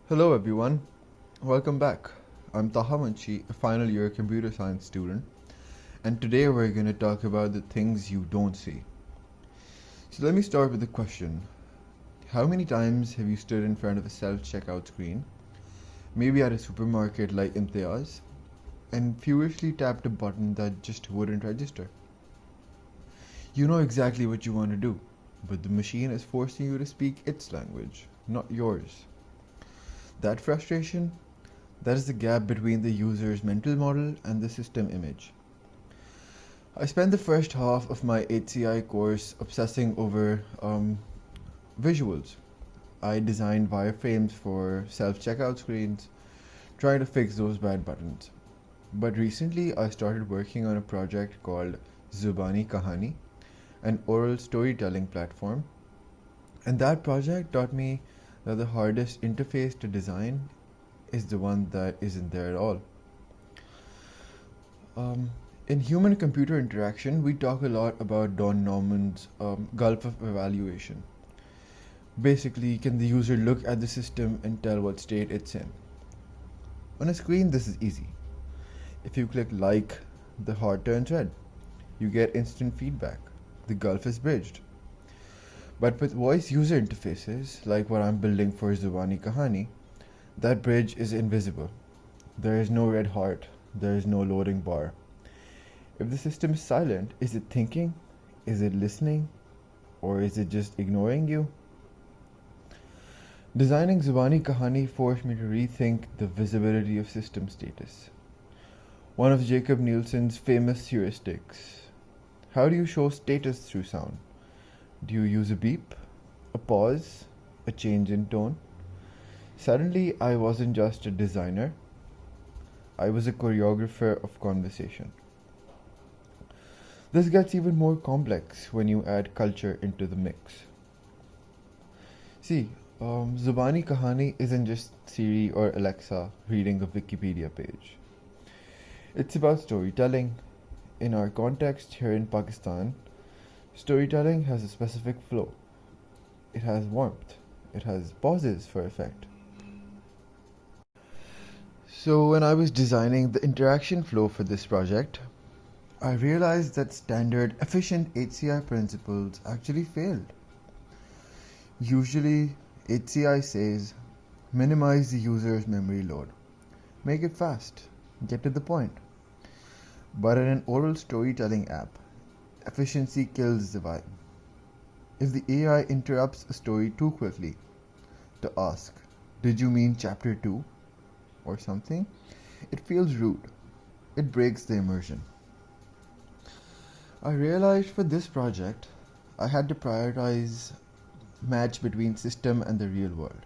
Hello everyone, welcome back. I'm Taha Manchi, a final year computer science student, and today we're going to talk about the things you don't see. So let me start with a question. How many times have you stood in front of a self-checkout screen, maybe at a supermarket like Imtiaz, and furiously tapped a button that just wouldn't register? You know exactly what you want to do, but the machine is forcing you to speak its language, not yours. That frustration, that is the gap between the user's mental model and the system image. I spent the first half of my HCI course obsessing over visuals. I designed wireframes for self checkout screens, trying to fix those bad buttons. But recently, I started working on a project called Zubani Kahani, an oral storytelling platform. And that project taught me that the hardest interface to design is the one that isn't there at all. Um, in human computer interaction, we talk a lot about Don Norman's gulf of evaluation. Basically, can the user look at the system and tell what state it's in? On a screen, this is easy. If you click like, the heart turns red. You get instant feedback. The gulf is bridged. But with voice user interfaces, like what I'm building for Zubani Kahani, that bridge is invisible. There is no red heart. There is no loading bar. If the system is silent, is it thinking? Is it listening? Or is it just ignoring you? Designing Zubani Kahani forced me to rethink the visibility of system status. One of Jacob Nielsen's famous heuristics. How do you show status through sound? Do you use a beep, a pause, a change in tone? Suddenly, I wasn't just a designer, I was a choreographer of conversation. This gets even more complex when you add culture into the mix. See, Zubani Kahani isn't just Siri or Alexa reading a Wikipedia page. It's about storytelling. In our context here in Pakistan, storytelling has a specific flow. It has warmth. It has pauses for effect. So, when I was designing the interaction flow for this project, I realized that standard efficient HCI principles actually failed. Usually, HCI says minimize the user's memory load, make it fast, get to the point. But in an oral storytelling app, efficiency kills the vibe. If the AI interrupts a story too quickly to ask, did you mean chapter 2 or something? It feels rude. It breaks the immersion. I realized for this project, I had to prioritize match between system and the real world.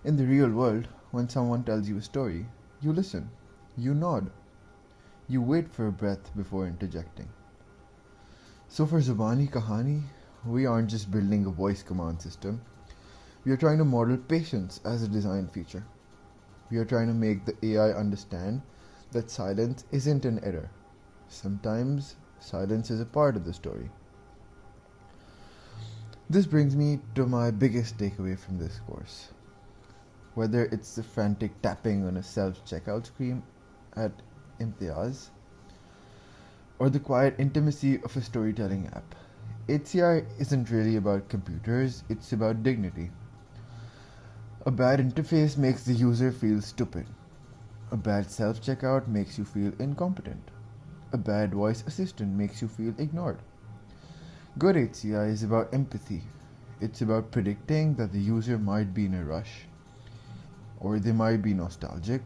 In the real world, when someone tells you a story, you listen, you nod, you wait for a breath before interjecting. So for Zubani Kahani, we aren't just building a voice command system, we are trying to model patience as a design feature. We are trying to make the AI understand that silence isn't an error. Sometimes silence is a part of the story. This brings me to my biggest takeaway from this course. Whether it's the frantic tapping on a self checkout screen at Imtiaz or the quiet intimacy of a storytelling app, HCI isn't really about computers, it's about dignity. A bad interface makes the user feel stupid. A bad self checkout makes you feel incompetent. A bad voice assistant makes you feel ignored. Good HCI is about empathy. It's about predicting that the user might be in a rush or they might be nostalgic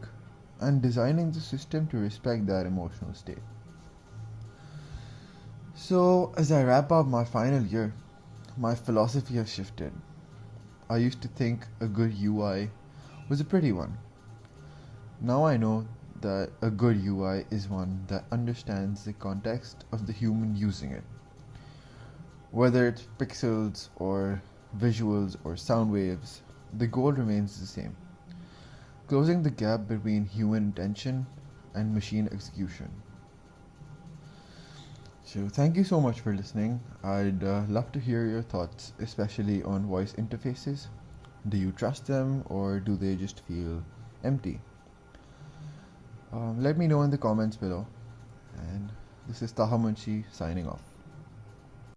and designing the system to respect that emotional state. So, as I wrap up my final year, my philosophy has shifted. I used to think a good UI was a pretty one. Now I know that a good UI is one that understands the context of the human using it. Whether it's pixels or visuals or sound waves, the goal remains the same: closing the gap between human intention and machine execution. So, thank you so much for listening. I'd love to hear your thoughts, especially on voice interfaces. Do you trust them or do they just feel empty? Let me know in the comments below. And this is Taha Munshi signing off.